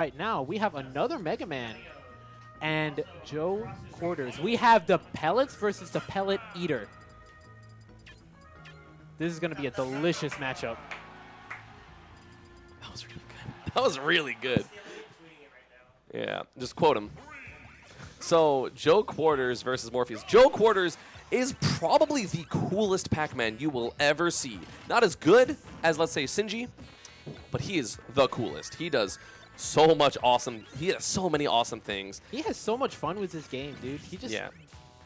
Right now, we have another Mega Man and Joe Quarters. We have the Pellets versus the Pellet Eater. This is going to be a delicious matchup. That was really good. That was really good. Yeah, just quote him. So, Joe Quarters versus Morpheus. Joe Quarters is probably the coolest Pac-Man you will ever see. Not as good as, let's say, Shinji, but he is the coolest. He does so much awesome. He has so many awesome things. He has so much fun with this game, dude. He just Yeah.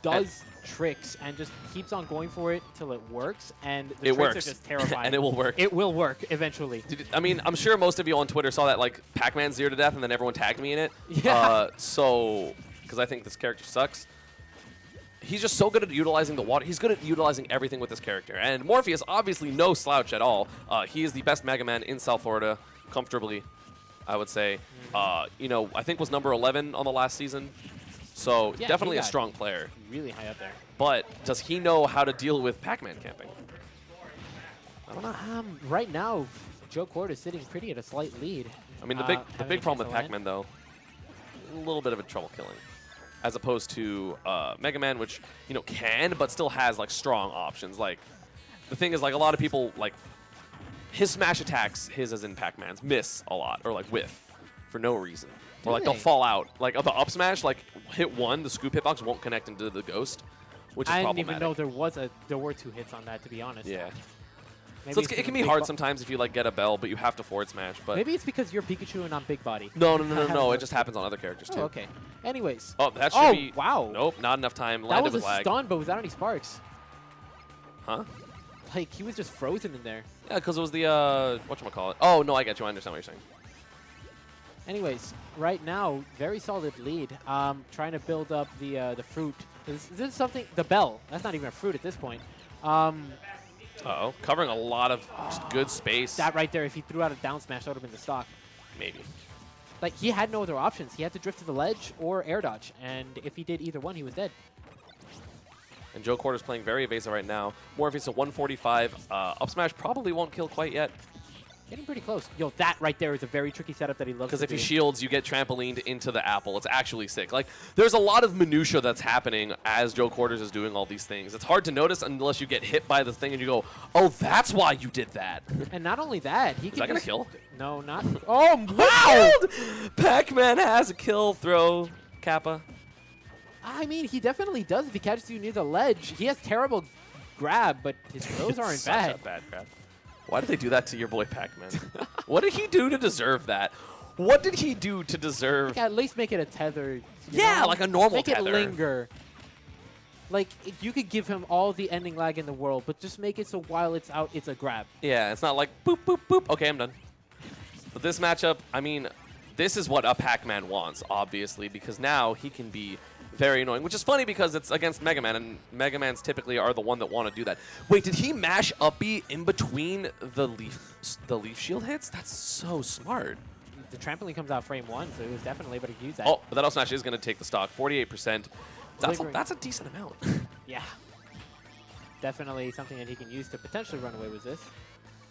does tricks and just keeps on going for it till it works, and the It tricks works. are just terrifying. And it will work. It will work eventually. Dude, I mean, I'm sure most of you on Twitter saw that, like, Pac-Man 0 to death, and then everyone tagged me in it. Yeah. Because I think this character sucks. He's just so good at utilizing the water. He's good at utilizing everything with this character. And Morpheus, obviously no slouch at all. He is the best Mega Man in South Florida, comfortably, I would say. You know, I think was number 11 on the last season. So Yeah, definitely he a got strong player. Really high up there. But does he know how to deal with Pac-Man camping? I don't know. Right now, Joe Quarters sitting pretty at a slight lead. I mean, the having big a problem with chance to Pac-Man, though, a little bit of a trouble killing. As opposed to Mega Man, which, you know, can, but still has, like, strong options. Like, the thing is, like, a lot of people, like, his smash attacks, his as in Pac-Man's, miss a lot, or, like, whiff for no reason. Or, like, they'll fall out. Like, the up smash, like, hit one, the scoop hitbox won't connect into the ghost, which is I didn't problematic. even know there were 2 hits on that, to be honest. Yeah. Maybe So it's it because can be big hard sometimes if you, like, get a bell, but you have to forward smash. But Maybe it's because you're Pikachu and I'm Big Body. No. It just happens on other characters, too. Oh, okay. Anyways. Oh, that should be... wow. Nope, not enough time. That Landed was with a lag. stun, but without any sparks. Huh? Like, he was just frozen in there. Yeah, because it was the, whatchamacallit. Oh, no, I get you. I understand what you're saying. Anyways, right now, very solid lead. Trying to build up the fruit. Is this something? The bell. That's not even a fruit at this point. Uh-oh. Covering a lot of just good space. That right there, if he threw out a down smash, that would have been the stock. Maybe. Like, he had no other options. He had to drift to the ledge or air dodge. And if he did either one, he was dead. And Joe Quarters playing very evasive right now. Morpheus at 145. Up smash probably won't kill quite yet. Getting pretty close. Yo, that right there is a very tricky setup that he loves to Because if do. he shields, you get trampolined into the apple. It's actually sick. Like, there's a lot of minutia that's happening as Joe Quarters is doing all these things. It's hard to notice unless you get hit by the thing and you go, oh, that's why you did that. And not only that, he Is can that going just- to kill? No, not... Oh, wow! Pac-Man has a kill throw, Kappa. I mean, he definitely does if he catches you near the ledge. He has terrible grab, but his throws aren't Such bad. a bad grab. Why did they do that to your boy Pac-Man? What did he do to deserve that? What did he do to deserve... Like, at least make it a tether. Yeah, know? like a normal make tether. Make it linger. Like, you could give him all the ending lag in the world, but just make it so while it's out, it's a grab. Yeah, it's not like boop, boop, boop. Okay, I'm done. But this matchup, I mean, this is what a Pac-Man wants, obviously, because now he can be very annoying, which is funny because it's against Mega Man, and Mega Mans typically are the one that want to do that. Wait, did he mash up B in between the leaf shield hits? That's so smart. The trampoline comes out frame 1, so he was definitely able to use that. Oh, but that up smash is going to take the stock, 48%. That's a decent amount. Yeah. Definitely something that he can use to potentially run away with this.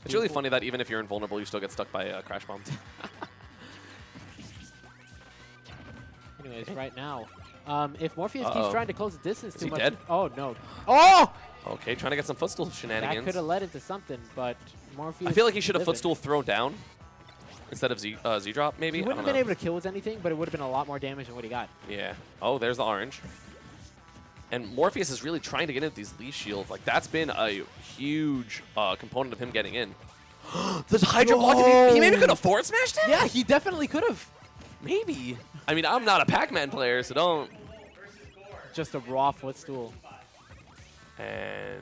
It's really funny that even if you're invulnerable, you still get stuck by crash bombs. Anyways, right now, if Morpheus keeps trying to close the distance too he much... dead? Oh, no. Oh! Okay, trying to get some footstool That shenanigans. could have led into something, but Morpheus... I feel like he should have living. footstool throw down instead of Z-drop, maybe? He I wouldn't don't have been know. able to kill with anything, but it would have been a lot more damage than what he got. Yeah. Oh, there's the orange. And Morpheus is really trying to get into these leaf shields. Like, that's been a huge component of him getting in. The Hydro Block, he maybe could have forward smashed it? Yeah, he definitely could have. Maybe. I mean, I'm not a Pac-Man player, so don't. Just a raw footstool. And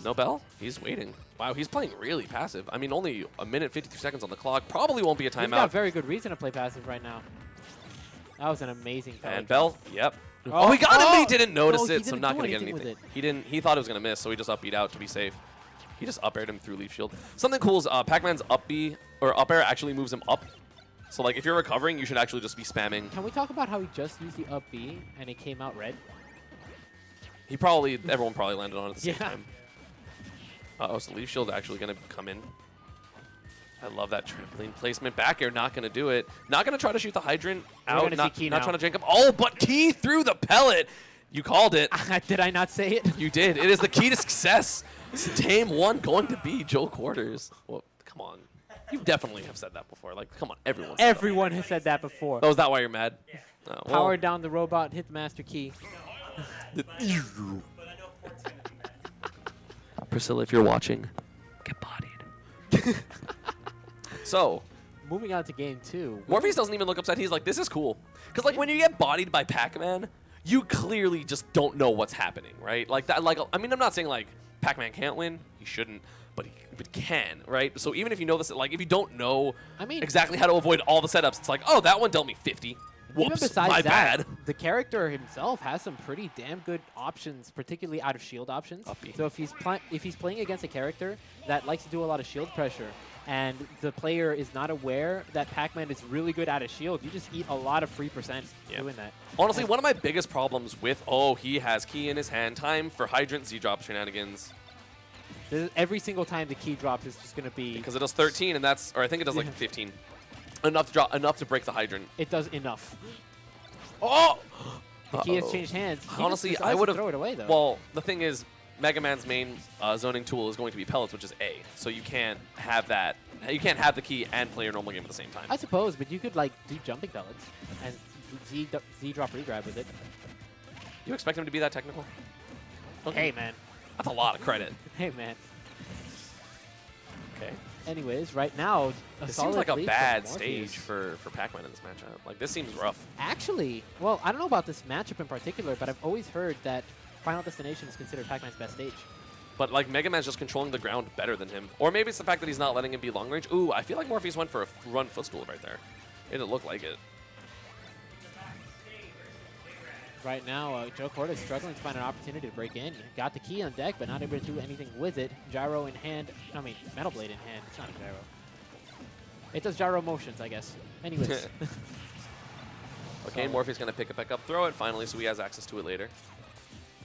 no bell? He's waiting. Wow, he's playing really passive. I mean, only a minute, 52 seconds on the clock. Probably won't be a He's got timeout. very good reason to play passive right now. That was an amazing play. And bell, yep. Oh, Oh, he got it, but he oh! didn't notice No, he it, so didn't not do going to get anything with anything. it. He didn't. He thought it was going to miss, so he just up beat out to be safe. He just up aired him through leaf shield. Something cool is Pac-Man's up B or up air actually moves him up. So like if you're recovering, you should actually just be spamming. Can we talk about how he just used the up B and it came out red? Everyone probably landed on it at the same Yeah. time. Uh-oh, so leaf shield actually going to come in. I love that trampoline placement. Back air, not going to do it. Not going to try to shoot the hydrant out. Not trying to jank up. Oh, but key through the pellet. You called it. Did I not say it? You did. It is the key to success. Game 1 going to be Joe Quarters. Well, come on. You definitely have said that before. Like, come on, everyone. Everyone has said that before. Oh, is that why you're mad? Oh, well. Power down the robot, hit the master key. Priscilla, if you're watching, get bodied. So, moving on to game 2. Morpheus doesn't even look upset. He's like, this is cool. Because, like, when you get bodied by PacMan, you clearly just don't know what's happening, right? Like, that. Like, I mean, I'm not saying, like, PacMan can't win. He shouldn't. But he can, right? So even if you know this, like, if you don't know exactly how to avoid all the setups, it's like, oh, that one dealt me 50. Whoops, even besides my that, bad. The character himself has some pretty damn good options, particularly out of shield options. Uppy. So if he's playing against a character that likes to do a lot of shield pressure, and the player is not aware that PacMan is really good out of shield, you just eat a lot of free percent doing that. Honestly, one of my biggest problems with, he has key in his hand, time for Hydrant Z-drop shenanigans. Every single time the key drops is just going to be... Because it does 13, and that's, or I think it does like 15. Enough to break the Hydrant. It does enough. Oh! The key has changed hands. Honestly, I would have throw it away though. Well, the thing is, Megaman's main zoning tool is going to be pellets, which is A. So you can't have that. You can't have the key and play your normal game at the same time. I suppose, but you could like do jumping pellets and Z drop regrab with it. You expect him to be that technical? Okay. Hey man. That's a lot of credit. Hey man. Okay. Anyways, right now, this seems like a bad stage for PacMan in this matchup. Like, this seems rough. Actually, well, I don't know about this matchup in particular, but I've always heard that Final Destination is considered PacMan's best stage. But, like, Megaman's just controlling the ground better than him. Or maybe it's the fact that he's not letting him be long range. Ooh, I feel like Morpheus went for a run footstool right there. It didn't look like it. Right now, Joe Corda is struggling to find an opportunity to break in. He got the key on deck, but not able to do anything with it. Gyro in hand. I mean, Metal Blade in hand. It's not a gyro. It does gyro motions, I guess. Anyways. Okay, Morpheus going to pick it back up, throw it finally, so he has access to it later.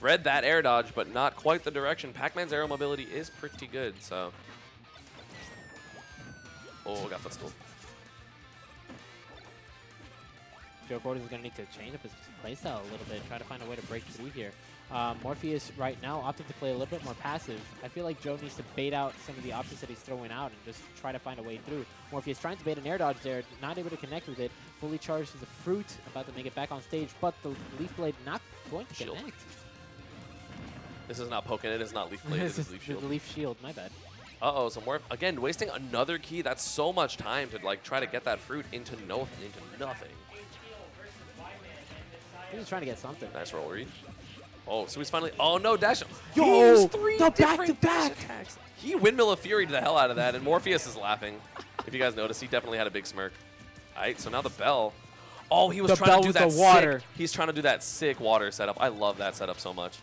Read that air dodge, but not quite the direction. PacMan's aero mobility is pretty good, so. Oh, got footstool. Joe Gordon is going to need to change up his playstyle a little bit, try to find a way to break through here. Morpheus right now opting to play a little bit more passive. I feel like Joe needs to bait out some of the options that he's throwing out and just try to find a way through. Morpheus trying to bait an air dodge there, not able to connect with it. Fully charged as a fruit, about to make it back on stage, but the Leaf Blade not going to connect. This is not poking, it is not Leaf Blade, it is Leaf Shield. The Leaf Shield, my bad. Uh-oh, so again, wasting another key. That's so much time to, like, try to get that fruit into nothing. He's trying to get something. Nice roll read. Oh, so he's finally... Oh, no, dash. Yo, three the different back-to-back attacks. He Windmill of Fury the hell out of that, and Morpheus is laughing. If you guys noticed, he definitely had a big smirk. All right, so now the bell. Oh, he was trying to do that water. He's trying to do that sick water setup. I love that setup so much.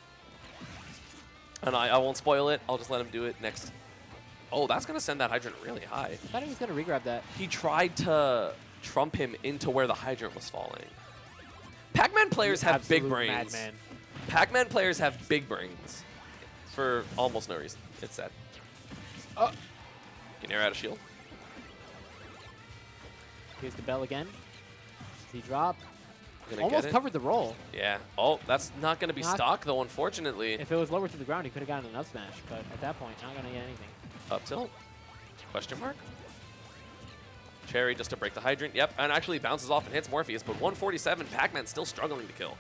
And I won't spoil it. I'll just let him do it next. Oh, that's going to send that hydrant really high. I thought he was going to regrab that. He tried to trump him into where the hydrant was falling. PacMan players have big brains. PacMan players have big brains for almost no reason. It's sad. Oh. Can air out of shield. Here's the bell again. Z-drop. Gonna almost covered the roll. Yeah. Oh, that's not going to be stock, though, unfortunately. If it was lower to the ground, he could have gotten an up smash. But at that point, not going to get anything. Up tilt? Question mark? Cherry just to break the hydrant. Yep, and actually bounces off and hits Morpheus, but 147, PacMan still struggling to kill.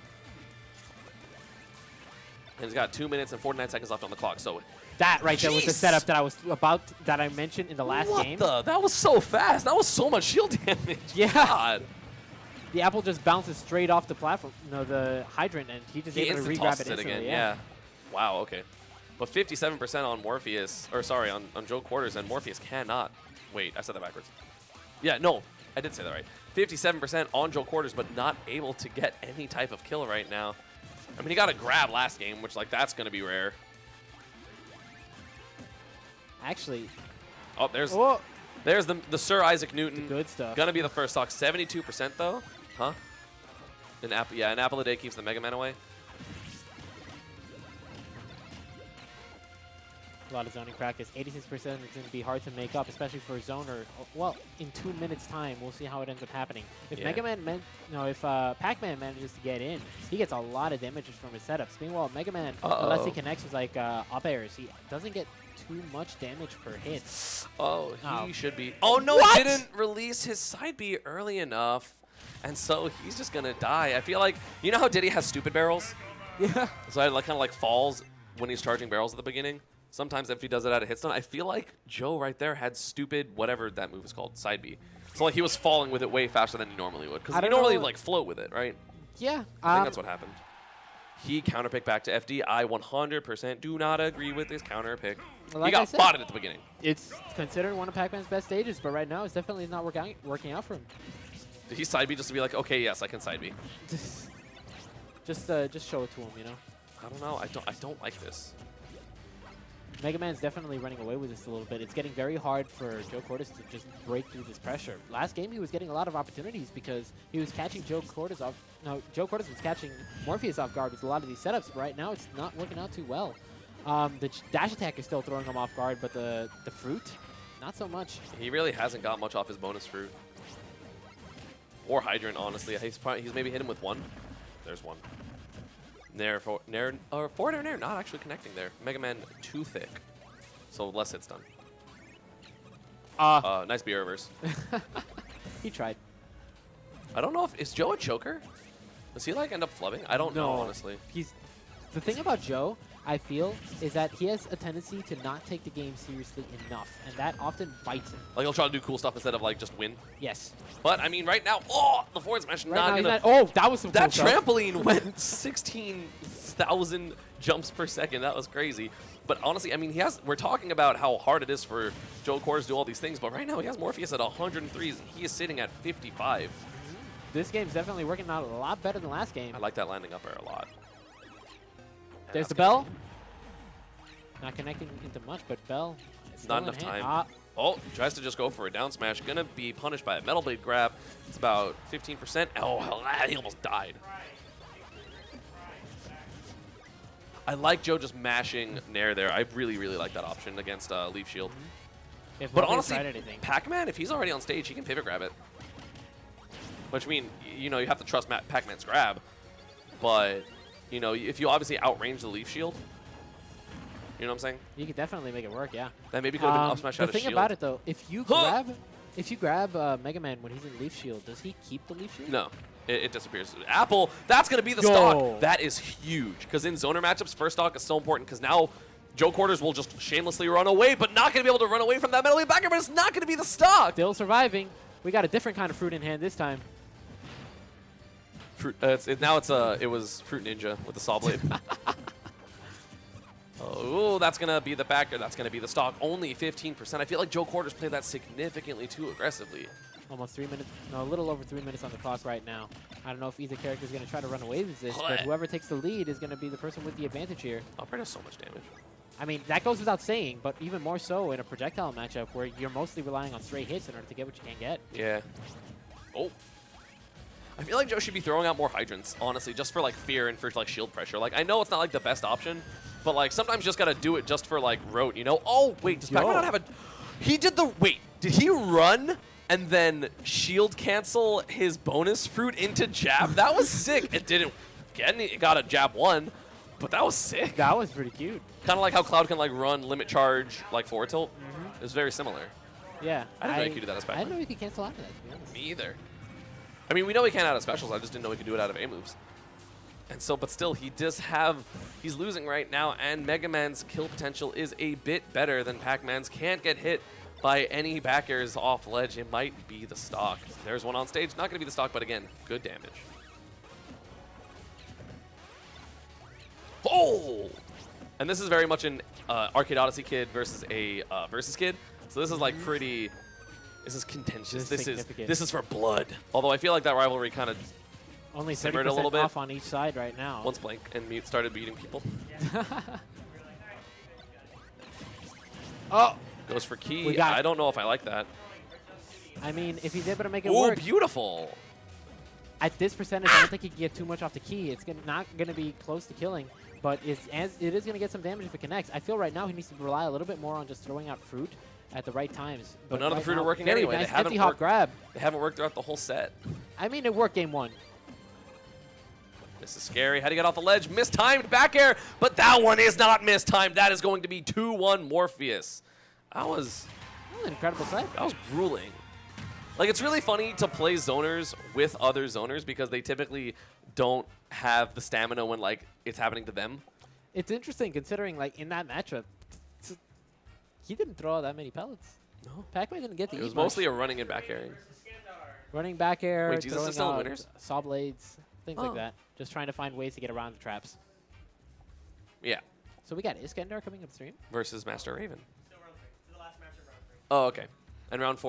And he's got 2 minutes and 49 seconds left on the clock, so... That right there was the setup that I mentioned in the last game. That was so fast. That was so much shield damage. Yeah. God. The apple just bounces straight off the platform, the hydrant, and he just able to regrab it instantly. Again. Yeah. Wow, okay. But 57% on Morpheus, or sorry, on Joe Quarters, and Morpheus cannot. Wait, I said that backwards. Yeah, no, I did say that right. 57% on Joe Quarters, but not able to get any type of kill right now. I mean, he got a grab last game, which, like, that's going to be rare. Actually. Oh, there's the Sir Isaac Newton. The good stuff. Gonna be the first stock. 72% though. Huh? An apple a day keeps the Megaman away. A lot of zoning practice. 86% is going to be hard to make up, especially for a zoner. Well, in 2 minutes' time, we'll see how it ends up happening. If Pac-Man manages to get in, he gets a lot of damages from his setups. Meanwhile, Megaman, unless he connects with like up airs, he doesn't get too much damage per hit. Oh, he should be. Oh no, What? he didn't release his side B early enough, and so he's just gonna die. I feel like, you know how Diddy has stupid barrels? Yeah. So I like kind of like falls when he's charging barrels at the beginning. Sometimes if he does it at a hitstone, I feel like Joe right there had stupid whatever that move is called, side B. So like he was falling with it way faster than he normally would, because he normally like float with it, right? Yeah. I think that's what happened. He counterpicked back to FD. I 100% do not agree with his counterpick. Like he got botted at the beginning. It's considered one of Pac-Man's best stages, but right now it's definitely not working out for him. Did he side B just to be like, okay, yes, I can side B? Just show it to him, you know. I don't know. I don't like this. Mega Man's definitely running away with this a little bit. It's getting very hard for Joe Cordes to just break through this pressure. Last game, he was getting a lot of opportunities because he was catching Joe Cordes off. No, Joe Cordes was catching Morpheus off guard with a lot of these setups. But right now, it's not working out too well. The dash attack is still throwing him off guard, but the fruit, not so much. He really hasn't got much off his bonus fruit. Or hydrant, honestly. He's maybe hit him with one. There's one. Forward air nair, not actually connecting there. Mega Man too thick, so less hits done. Nice B reverse. He tried. I don't know if is Joe a choker. Does he like end up flubbing? I don't know honestly. The thing about Joe, I feel, is that he has a tendency to not take the game seriously enough, and that often bites him. Like he'll try to do cool stuff instead of like just win. Yes. But I mean, right now, the forward smash Right not now, gonna. oh, that was some That cool stuff. trampoline went 16,000 jumps per second. That was crazy. But honestly, I mean, we're talking about how hard it is for Joe Cordes to do all these things, but right now he has Morpheus at 103. He is sitting at 55. This game's definitely working out a lot better than last game. I like that landing up air a lot. There's the bell. Not connecting into much, but bell. Not enough time. Oh, tries to just go for a down smash. Gonna be punished by a Metal Blade grab. It's about 15%. Oh, hell, he almost died. I like Joe just mashing Nair there. I really, really like that option against Leaf Shield. But honestly, Pac-Man, if he's already on stage, he can pivot grab it. Which means, you know, you have to trust Pac-Man's grab. But, you know, if you obviously outrange the Leaf Shield, you know what I'm saying? You could definitely make it work, yeah. That maybe could have been up smash out of shield. The thing about it, though, if you grab Mega Man when he's in Leaf Shield, does he keep the Leaf Shield? No. It disappears. Apple, that's going to be the stock. That is huge. Because in zoner matchups, first stock is so important because now Joe Cordes will just shamelessly run away, but not going to be able to run away from that Metal Blade backer, but it's not going to be the stock. Still surviving. We got a different kind of fruit in hand this time. Fruit, it was Fruit Ninja with the saw blade. Oh, that's going to be the backer. That's going to be the stock. Only 15%. I feel like Joe Cordes played that significantly too aggressively. Almost 3 minutes. No, a little over 3 minutes on the clock right now. I don't know if either character is going to try to run away with this, but whoever takes the lead is going to be the person with the advantage here. Alfred does so much damage. I mean, that goes without saying, but even more so in a projectile matchup where you're mostly relying on straight hits in order to get what you can get. Yeah. Oh. I feel like Joe should be throwing out more hydrants, honestly, just for like fear and for like shield pressure. Like, I know it's not like the best option, but like sometimes you just got to do it just for like rote, you know? Oh, wait, does Pac-Man not have a... He did the... Wait, did he run and then shield cancel his bonus fruit into jab? That was sick. It didn't get any... It got a jab one, but that was sick. That was pretty cute. Kind of like how Cloud can like run limit charge like forward tilt. It was very similar. Yeah. I didn't know you could do that as Pac-Man. I didn't know you could cancel out of that, to be honest. Me either. I mean, we know he can out of specials. I just didn't know he could do it out of A moves. And so, but still, he does have... He's losing right now, and Mega Man's kill potential is a bit better than Pac-Man's. Can't get hit by any backers off ledge. It might be the stock. There's one on stage. Not going to be the stock, but again, good damage. Oh! And this is very much an Arcade Odyssey kid versus a versus kid. So this is like pretty... This is contentious. This is for blood. Although I feel like that rivalry kind of only simmered 30% a little bit off on each side right now. Once Blank and Mute started beating people. Oh! Goes for key. I don't know if I like that. I mean, if he's able to make it work. Oh, beautiful. At this percentage, I don't think he can get too much off the key. It's not going to be close to killing. but it is going to get some damage if it connects. I feel right now he needs to rely a little bit more on just throwing out fruit at the right times. But none of the right fruit now, are working very anyway. Nice They haven't empty hop worked. grab. They haven't worked throughout the whole set. I mean, it worked game 1. This is scary. How do you get off the ledge? Mistimed back air, but that one is not mistimed. That is going to be 2-1 Morpheus. That was An incredible set. That was grueling. Like, it's really funny to play zoners with other zoners because they typically don't have the stamina when, like, it's happening to them. It's interesting considering, like, in that matchup, he didn't throw that many pellets. No. PacMan didn't get to It eat was much. mostly a running and back airing. Running back air, Wait, Jesus throwing is still in out winners? saw blades, things Oh. like that. Just trying to find ways to get around the traps. Yeah. So we got Iskandar coming upstream. Versus Master Raven. Still round 3. This is the last match of round 3. Oh, okay. And round 4.